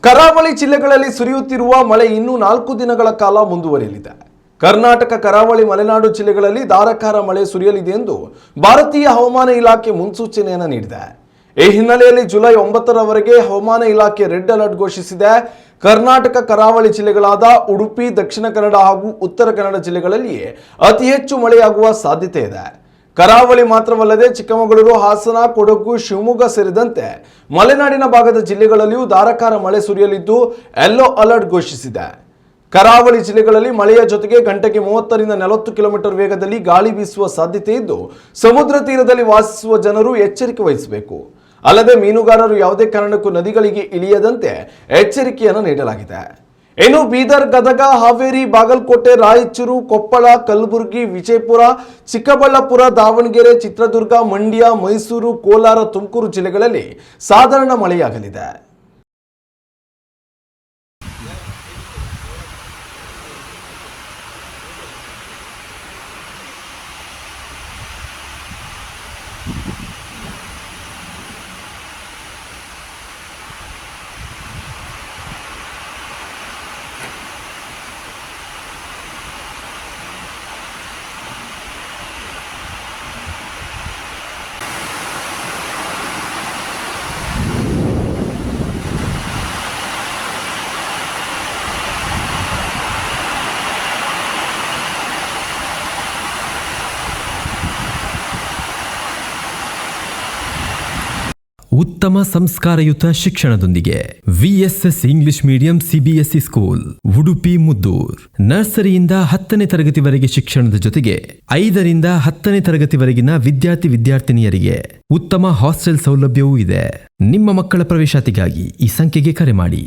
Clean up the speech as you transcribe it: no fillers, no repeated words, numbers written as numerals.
ಕರಾವಳಿ ಜಿಲ್ಲೆಗಳಲ್ಲಿ ಸುರಿಯುತ್ತಿರುವ ಮಳೆ ಇನ್ನೂ 4 ದಿನಗಳ ಕಾಲ ಮುಂದುವರಿಯಲಿದೆ. ಕರ್ನಾಟಕ ಕರಾವಳಿ ಮಲೆನಾಡು ಜಿಲ್ಲೆಗಳಲ್ಲಿ ಧಾರಾಕಾರ ಮಳೆ ಸುರಿಯಲಿದೆ ಎಂದು ಭಾರತೀಯ ಹವಾಮಾನ ಇಲಾಖೆ ಮುನ್ಸೂಚನೆಯನ್ನು ನೀಡಿದೆ. ಈ ಹಿನ್ನೆಲೆಯಲ್ಲಿ ಜುಲೈ 9ರವರೆಗೆ ಹವಾಮಾನ ಇಲಾಖೆ ರೆಡ್ ಅಲರ್ಟ್ ಘೋಷಿಸಿದೆ. ಕರ್ನಾಟಕ ಕರಾವಳಿ ಜಿಲ್ಲೆಗಳಾದ ಉಡುಪಿ, ದಕ್ಷಿಣ ಕನ್ನಡ ಹಾಗೂ ಉತ್ತರ ಕನ್ನಡ ಜಿಲ್ಲೆಗಳಲ್ಲಿ ಅತಿ ಹೆಚ್ಚು ಮಳೆಯಾಗುವ ಸಾಧ್ಯತೆ ಇದೆ. ಕರಾವಳಿ ಮಾತ್ರವಲ್ಲದೆ ಚಿಕ್ಕಮಗಳೂರು, ಹಾಸನ, ಕೊಡಗು, ಶಿವಮೊಗ್ಗ ಸೇರಿದಂತೆ ಮಲೆನಾಡಿನ ಭಾಗದ ಜಿಲ್ಲೆಗಳಲ್ಲಿಯೂ ಧಾರಾಕಾರ ಮಳೆ ಸುರಿಯಲಿದ್ದು ಯೆಲ್ಲೋ ಅಲರ್ಟ್ ಘೋಷಿಸಿದೆ. ಕರಾವಳಿ ಜಿಲ್ಲೆಗಳಲ್ಲಿ ಮಳೆಯ ಜೊತೆಗೆ ಗಂಟೆಗೆ 30ರಿಂದ 40 ಕಿಲೋಮೀಟರ್ ವೇಗದಲ್ಲಿ ಗಾಳಿ ಬೀಸುವ ಸಾಧ್ಯತೆ ಇದ್ದು ಸಮುದ್ರ ತೀರದಲ್ಲಿ ವಾಸಿಸುವ ಜನರು ಎಚ್ಚರಿಕೆ ವಹಿಸಬೇಕು. ಅಲ್ಲದೆ ಮೀನುಗಾರರು ಯಾವುದೇ ಕಾರಣಕ್ಕೂ ನದಿಗಳಿಗೆ ಇಳಿಯದಂತೆ ಎಚ್ಚರಿಕೆಯನ್ನು ನೀಡಲಾಗಿದೆ. ಇನ್ನು ಬೀದರ್, ಗದಗ, ಹಾವೇರಿ, ಬಾಗಲಕೋಟೆ, ರಾಯಚೂರು, ಕೊಪ್ಪಳ, ಕಲಬುರಗಿ, ವಿಜಯಪುರ, ಚಿಕ್ಕಬಳ್ಳಾಪುರ, ದಾವಣಗೆರೆ, ಚಿತ್ರದುರ್ಗ, ಮಂಡ್ಯ, ಮೈಸೂರು, ಕೋಲಾರ, ತುಮಕೂರು ಜಿಲ್ಲೆಗಳಲ್ಲಿ ಸಾಧಾರಣ ಮಳೆಯಾಗಲಿದೆ. ಉತ್ತಮ ಸಂಸ್ಕಾರಯುತ ಶಿಕ್ಷಣದೊಂದಿಗೆ VSS English medium CBSE school Udupi Muddur. ನರ್ಸರಿಯಿಂದ 10ನೇ ತರಗತಿವರೆಗೆ ಶಿಕ್ಷಣದ ಜೊತೆಗೆ 5ರಿಂದ 10ನೇ ತರಗತಿವರೆಗಿನ ವಿದ್ಯಾರ್ಥಿನಿಯರಿಗೆ ಉತ್ತಮ ಹಾಸ್ಟೆಲ್ ಸೌಲಭ್ಯವೂ ಇದೆ. ನಿಮ್ಮ ಮಕ್ಕಳ ಪ್ರವೇಶಾತಿಗಾಗಿ ಈ ಸಂಖ್ಯೆಗೆ ಕರೆ ಮಾಡಿ.